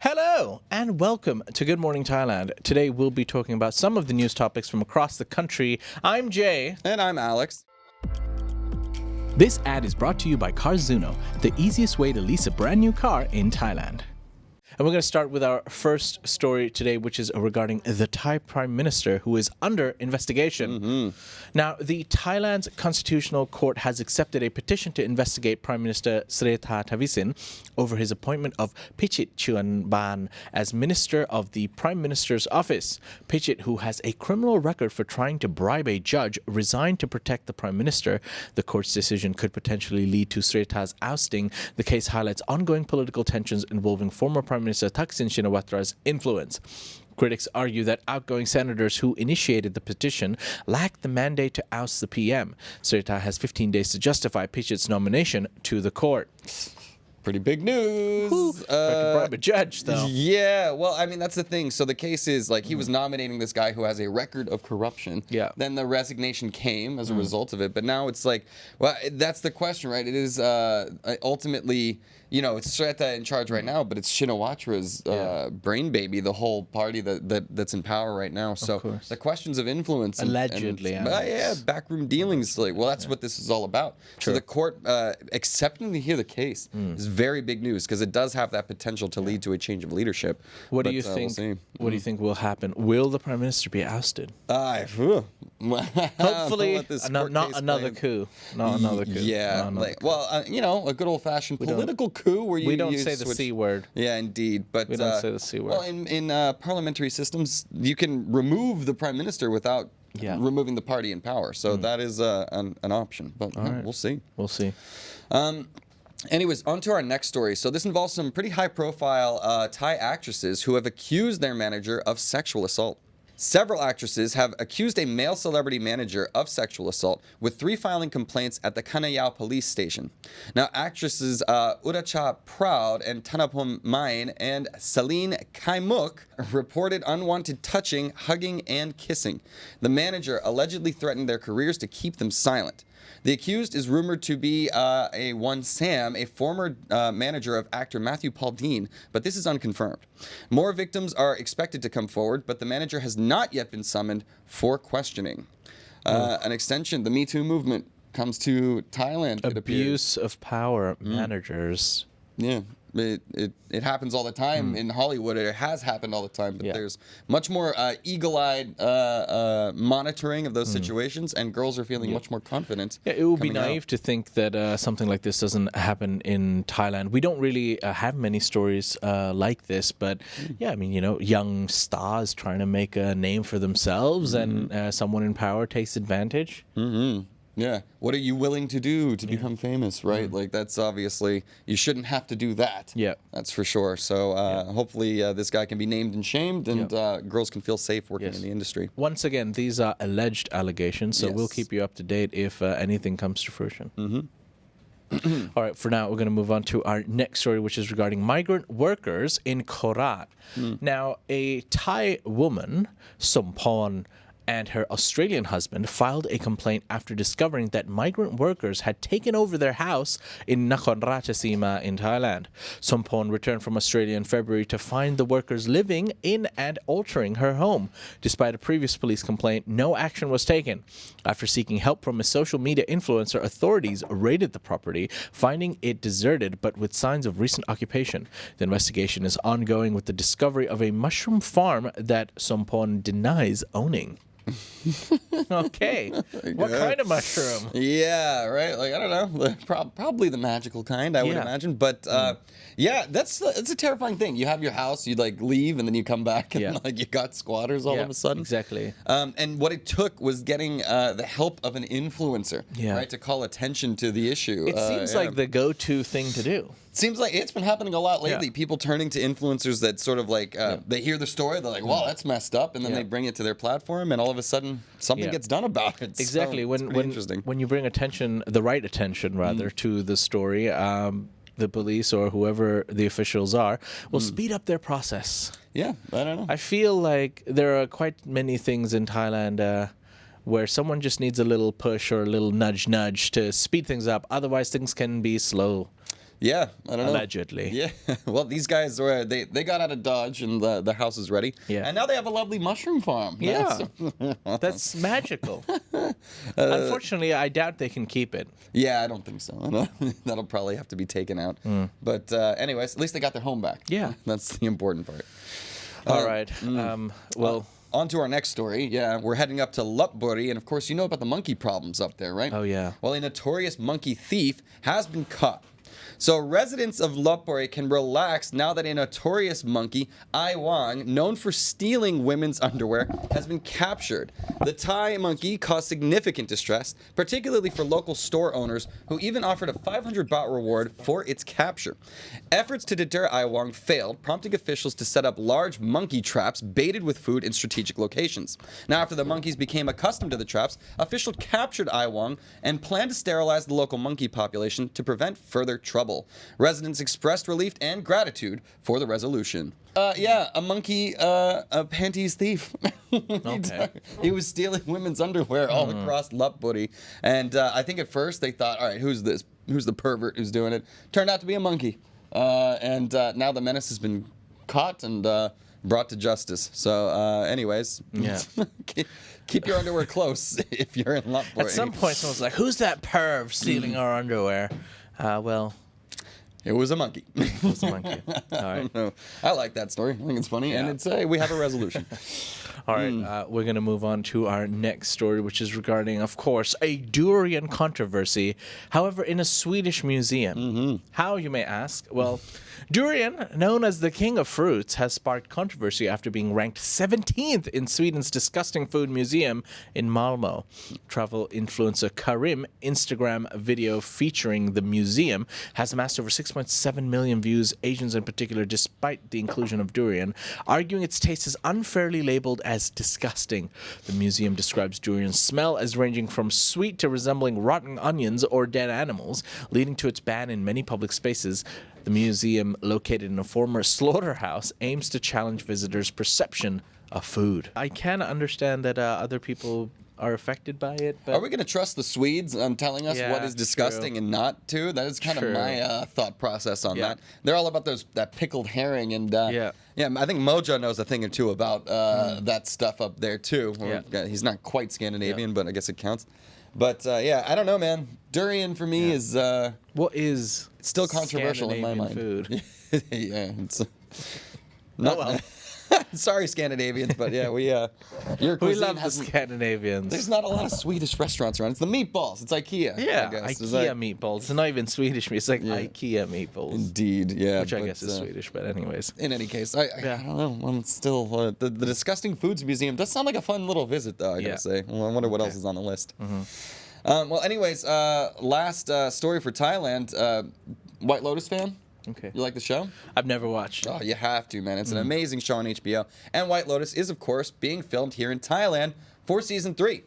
Hello and welcome to Good Morning Thailand. Today we'll be talking about some of the news topics from across the country. I'm Jay. And I'm Alex. This ad is brought to you by Carzuno, the easiest way to lease a brand new car in Thailand. And we're going to start with our first story today, which is regarding the Thai Prime Minister, who is under investigation. Now, the Thailand's Constitutional Court has accepted a petition to investigate Prime Minister Srettha Thavisin over his appointment of Pichit Chuenban as Minister of the Prime Minister's Office. Pichit, who has a criminal record for trying to bribe a judge, resigned to protect the Prime Minister. The court's decision could potentially lead to Srettha's ousting. The case highlights ongoing political tensions involving former Prime Minister Thaksin Shinawatra's influence. Critics argue that outgoing senators who initiated the petition lacked the mandate to oust the PM. Srettha has 15 days to justify Pichit's nomination to the court. Pretty big news. Try to bribe a judge, though. Yeah, well, I mean, that's the thing. So the case is, like, he was nominating this guy who has a record of corruption. Yeah. Then the resignation came as a result of it. But now it's like, well, that's the question, right? It is ultimately, you know, it's Srettha in charge right now, but it's Shinawatra's brain baby, the whole party that's in power right now. So the questions of influence. Allegedly. Backroom dealings. Like, well, that's what this is all about. True. So the court accepting to hear the case is very big news because it does have that potential to lead to a change of leadership. What do you think? We'll see. What do you think will happen? Will the Prime Minister be ousted? Hopefully, not another coup. Not another coup. Yeah, you know, a good old-fashioned political coup where we don't say the switch. C word. Yeah, indeed. But we don't say the C word. Well, in parliamentary systems, you can remove the Prime Minister without removing the party in power. So that is an option. But we'll see. We'll see. Anyways, on to our next story. So this involves some pretty high-profile Thai actresses who have accused their manager of sexual assault. Several actresses have accused a male celebrity manager of sexual assault, with 3 filing complaints at the Kanayao police station. Now, actresses Uracha Proud and Tanapom Main and Celine Kaimuk reported unwanted touching, hugging, and kissing. The manager allegedly threatened their careers to keep them silent. The accused is rumored to be a one Sam, a former manager of actor Matthew Paul Dean, but this is unconfirmed. More victims are expected to come forward, but the manager has not yet been summoned for questioning. An extension, the Me Too movement comes to Thailand. Abuse of power, managers. Yeah. It happens all the time in Hollywood. It has happened all the time, but there's much more eagle-eyed monitoring of those situations, and girls are feeling much more confident. Yeah, it would be naive to think that something like this doesn't happen in Thailand. We don't really have many stories like this, but yeah, I mean, you know, young stars trying to make a name for themselves, and someone in power takes advantage. Yeah. What are you willing to do to become famous, right? Like, that's obviously, you shouldn't have to do that. Yeah. That's for sure. So hopefully this guy can be named and shamed, and girls can feel safe working in the industry. Once again, these are alleged allegations, so we'll keep you up to date if anything comes to fruition. All right, for now, we're going to move on to our next story, which is regarding migrant workers in Korat. Now, a Thai woman, Somporn, and her Australian husband filed a complaint after discovering that migrant workers had taken over their house in Nakhon Ratchasima in Thailand. Somporn returned from Australia in February to find the workers living in and altering her home. Despite a previous police complaint, no action was taken. After seeking help from a social media influencer, authorities raided the property, finding it deserted but with signs of recent occupation. The investigation is ongoing with the discovery of a mushroom farm that Somporn denies owning. Okay. What kind of mushroom? Yeah, right. Like, I don't know. Probably the magical kind, I would imagine. But yeah, that's a terrifying thing. You have your house, you like leave, and then you come back, and like you got squatters all of a sudden. Exactly. And what it took was getting the help of an influencer, right, to call attention to the issue. It seems like the go-to thing to do. Seems like it's been happening a lot lately. People turning to influencers that sort of like they hear the story, they're like, "Well, that's messed up," and then they bring it to their platform, and all of a sudden something gets done about it. Exactly. So when you bring attention, the right attention rather, to the story, the police or whoever the officials are will speed up their process. Yeah, I don't know. I feel like there are quite many things in Thailand where someone just needs a little push or a little nudge to speed things up. Otherwise, things can be slow. Yeah, I don't know. Allegedly. Yeah. Well, these guys were they got out of Dodge and the house is ready. Yeah. And now they have a lovely mushroom farm. Yeah. That's magical. Unfortunately, I doubt they can keep it. Yeah, I don't think so. That'll probably have to be taken out. But anyways, at least they got their home back. Yeah. That's the important part. All right. Well, On to our next story. Yeah, we're heading up to Lopburi, and of course, you know about the monkey problems up there, right? Oh, yeah. Well, a notorious monkey thief has been caught. So residents of Lopburi can relax now that a notorious monkey, Ai Wang, known for stealing women's underwear, has been captured. The Thai monkey caused significant distress, particularly for local store owners who even offered a 500 baht reward for its capture. Efforts to deter Ai Wang failed, prompting officials to set up large monkey traps baited with food in strategic locations. Now, after the monkeys became accustomed to the traps, officials captured Ai Wang and planned to sterilize the local monkey population to prevent further trouble. Residents expressed relief and gratitude for the resolution. Yeah, a monkey, a panties thief. Okay. He was stealing women's underwear all across Lopburi. And I think at first they thought, all right, who's this? Who's the pervert who's doing it? Turned out to be a monkey. And now the menace has been caught and brought to justice. So anyways, Yeah. keep your underwear close if you're in Lopburi. at some point, someone's like, "Who's that perv stealing our underwear?" Well, It was a monkey. it was a monkey. All right. No, I like that story. I think it's funny, and Yeah. it's we have a resolution. All right, we're going to move on to our next story, which is regarding, of course, a durian controversy. However, in a Swedish museum. How, you may ask? Well, durian, known as the king of fruits, has sparked controversy after being ranked 17th in Sweden's Disgusting Food Museum in Malmö. Travel influencer Karim Instagram video featuring the museum has amassed over 6.7 million views, Asians in particular, despite the inclusion of durian, arguing its taste is unfairly labeled as disgusting. The museum describes durian's smell as ranging from sweet to resembling rotten onions or dead animals, leading to its ban in many public spaces. The museum, located in a former slaughterhouse, aims to challenge visitors' perception of food. I can understand that other people are affected by it, but Are we going to trust the Swedes on telling us Yeah, what is disgusting true. and not to? That is kind of True. my thought process on Yeah. that. They're all about that pickled herring, and Yeah. I think Mojo knows a thing or two about that stuff up there too. Yeah. He's not quite Scandinavian, but I guess it counts. But I don't know, man. Durian for me is what is still controversial in my Scandinavian mind. food? Yeah, it's not. well. Sorry, Scandinavians, but yeah, your We cuisine love the hasn't- Scandinavians. There's not a lot of Swedish restaurants around. It's the meatballs. It's IKEA. Yeah, I guess. Is IKEA that- meatballs. It's not even Swedish meat. It's like IKEA meatballs, Indeed, yeah. which I but, guess is Swedish. But anyways, In any case, I don't know. I'm still the Disgusting Foods Museum does sound like a fun little visit, though. I Yeah. gotta say. Well, I wonder what else is on the list. Well, anyways, last story for Thailand. White Lotus fan? okay. You like the show? I've never watched. Oh, you have to, man. It's an amazing show on HBO. And White Lotus is, of course, being filmed here in Thailand for season 3.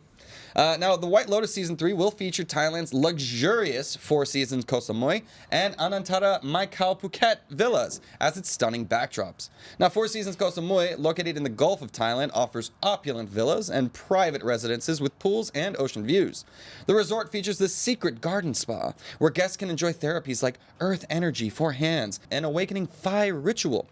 Now, the White Lotus season 3 will feature Thailand's luxurious Four Seasons Koh Samui and Anantara Mai Khao Phuket villas as its stunning backdrops. Now, Four Seasons Koh Samui, located in the Gulf of Thailand, offers opulent villas and private residences with pools and ocean views. The resort features the secret garden spa, where guests can enjoy therapies like earth energy for hands and awakening Phi ritual.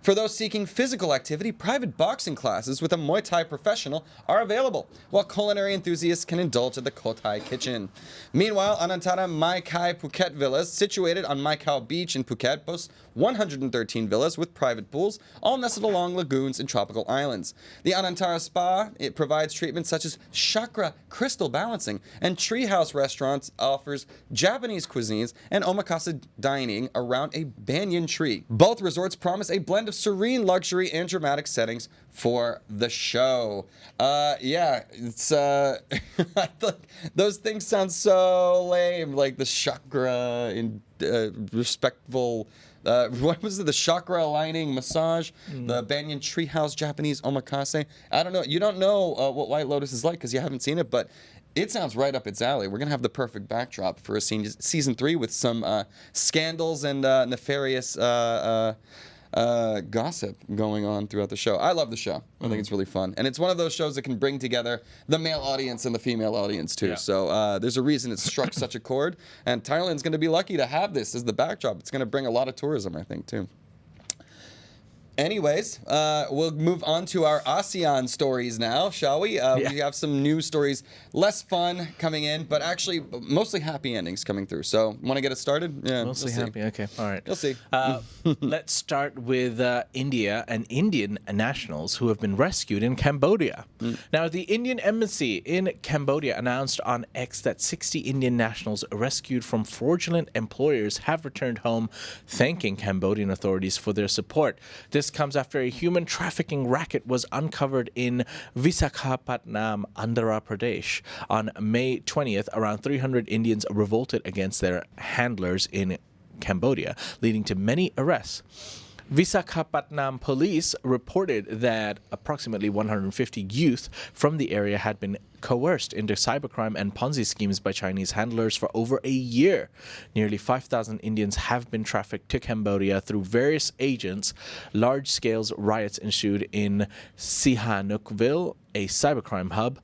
For those seeking physical activity, private boxing classes with a Muay Thai professional are available, while culinary enthusiasts can indulge at the Koh Thai kitchen. Meanwhile, Anantara Mai Kai Phuket Villas, situated on Mai Khao Beach in Phuket, boasts 113 villas with private pools, all nestled along lagoons and tropical islands. The Anantara Spa, it provides treatments such as chakra crystal balancing, and Treehouse Restaurants offers Japanese cuisines and omakase dining around a banyan tree. Both resorts promise a blend of serene luxury and dramatic settings for the show. It's I thought those things sound so lame, like the chakra in respectful. What was it? The chakra aligning massage, the banyan treehouse Japanese omakase. I don't know. You don't know what White Lotus is like because you haven't seen it, but it sounds right up its alley. We're gonna have the perfect backdrop for a season 3 with some scandals and nefarious gossip going on throughout the show. I love the show. I think it's really fun. And it's one of those shows that can bring together the male audience and the female audience too. Yeah. So there's a reason it's struck such a chord. And Thailand's going to be lucky to have this as the backdrop. It's going to bring a lot of tourism, I think, too. Anyways, we'll move on to our ASEAN stories now, shall we? We have some news stories, less fun coming in, but actually mostly happy endings coming through. So, want to get it started? Yeah, Mostly happy. Okay, all right. You'll see. Let's start with India and Indian nationals who have been rescued in Cambodia. Now, the Indian embassy in Cambodia announced on X that 60 Indian nationals rescued from fraudulent employers have returned home, thanking Cambodian authorities for their support. This comes after a human trafficking racket was uncovered in Visakhapatnam, Andhra Pradesh. On May 20th, around 300 Indians revolted against their handlers in Cambodia, leading to many arrests. Visakhapatnam police reported that approximately 150 youth from the area had been coerced into cybercrime and Ponzi schemes by Chinese handlers for over a year. Nearly 5,000 Indians have been trafficked to Cambodia through various agents. Large-scale riots ensued in Sihanoukville, a cybercrime hub.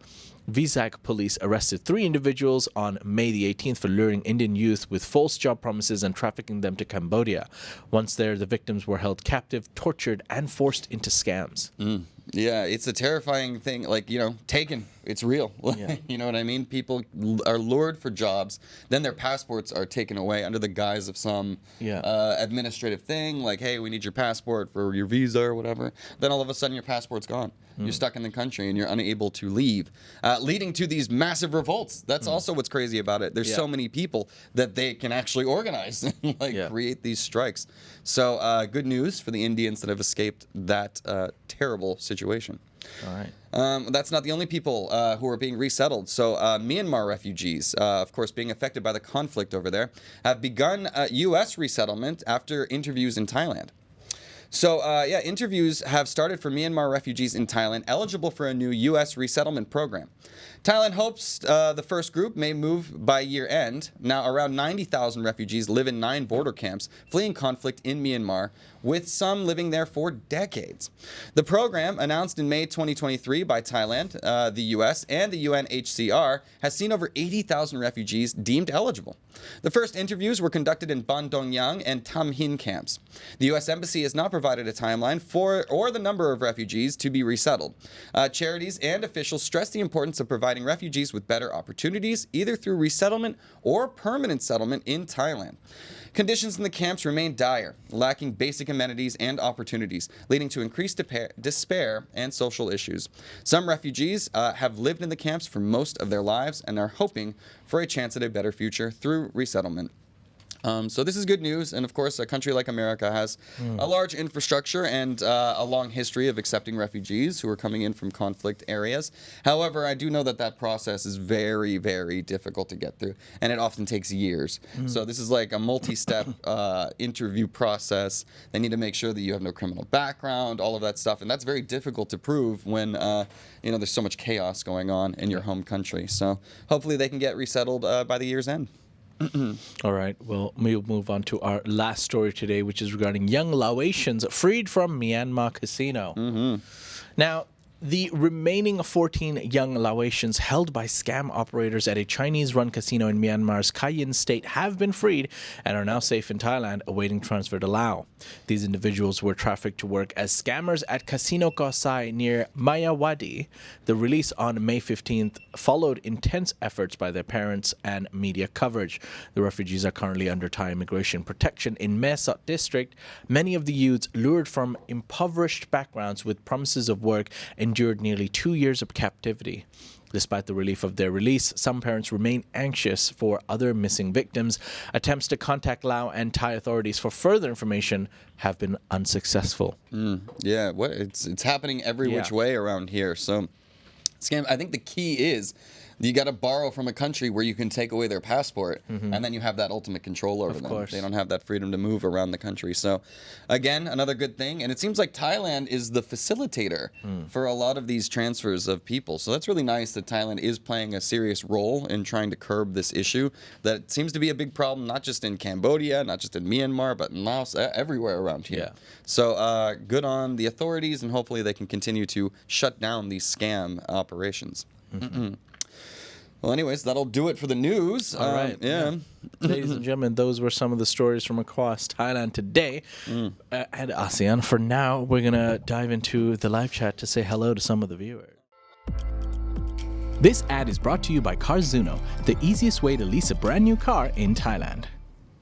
Vizag police arrested 3 individuals on May the 18th for luring Indian youth with false job promises and trafficking them to Cambodia. Once there, the victims were held captive, tortured, and forced into scams. Yeah, it's a terrifying thing. Like, taken. It's real. You know what I mean? People are lured for jobs. Then their passports are taken away under the guise of some administrative thing. Like, hey, we need your passport for your visa or whatever. Then all of a sudden your passport's gone. You're stuck in the country and you're unable to leave, leading to these massive revolts. That's also what's crazy about it. There's so many people that they can actually organize and create these strikes. So good news for the Indians that have escaped that terrible situation. All right. That's not the only people who are being resettled. So Myanmar refugees, of course, being affected by the conflict over there, have begun U.S. resettlement after interviews in Thailand. So, interviews have started for Myanmar refugees in Thailand eligible for a new U.S. resettlement program. Thailand hopes the first group may move by year end. Now, around 90,000 refugees live in 9 border camps fleeing conflict in Myanmar, with some living there for decades. The program, announced in May 2023 by Thailand, the U.S., and the UNHCR, has seen over 80,000 refugees deemed eligible. The first interviews were conducted in Ban Dong Yang and Tam Hin camps. The U.S. Embassy has not provided a timeline for or the number of refugees to be resettled. Charities and officials stress the importance of providing refugees with better opportunities, either through resettlement or permanent settlement in Thailand. Conditions in the camps remain dire, lacking basic amenities and opportunities, leading to increased despair and social issues. Some refugees have lived in the camps for most of their lives and are hoping for a chance at a better future through resettlement. So this is good news, and of course, a country like America has a large infrastructure and a long history of accepting refugees who are coming in from conflict areas. However, I do know that that process is very, very difficult to get through, and it often takes years. So this is like a multi-step interview process. They need to make sure that you have no criminal background, all of that stuff, and that's very difficult to prove when there's so much chaos going on in your home country. So hopefully they can get resettled by the year's end. All right. Well, we'll move on to our last story today, which is regarding young Laotians freed from Myanmar casino. Now, the remaining 14 young Laotians held by scam operators at a Chinese-run casino in Myanmar's Kayin state have been freed and are now safe in Thailand, awaiting transfer to Laos. These individuals were trafficked to work as scammers at Casino Koh Sai near Mayawadi. The release on May 15th followed intense efforts by their parents and media coverage. The refugees are currently under Thai immigration protection in Mae Sot district. Many of the youths, lured from impoverished backgrounds with promises of work, endured nearly 2 years of captivity. Despite the relief of their release, some parents remain anxious for other missing victims. Attempts to contact Lao and Thai authorities for further information have been unsuccessful. Yeah, it's happening every which way around here. So, scam. I think the key is You got to borrow from a country where you can take away their passport, and then you have that ultimate control over them. course. They don't have that freedom to move around the country. So, again, another good thing. And it seems like Thailand is the facilitator for a lot of these transfers of people. So that's really nice that Thailand is playing a serious role in trying to curb this issue that seems to be a big problem, not just in Cambodia, not just in Myanmar, but in Laos, everywhere around here. Yeah. So good on the authorities, and hopefully they can continue to shut down these scam operations. Well, anyways, that'll do it for the news. All right. Yeah. Ladies and gentlemen, those were some of the stories from across Thailand today and ASEAN. For now, we're going to dive into the live chat to say hello to some of the viewers. This ad is brought to you by Carzuno, the easiest way to lease a brand new car in Thailand.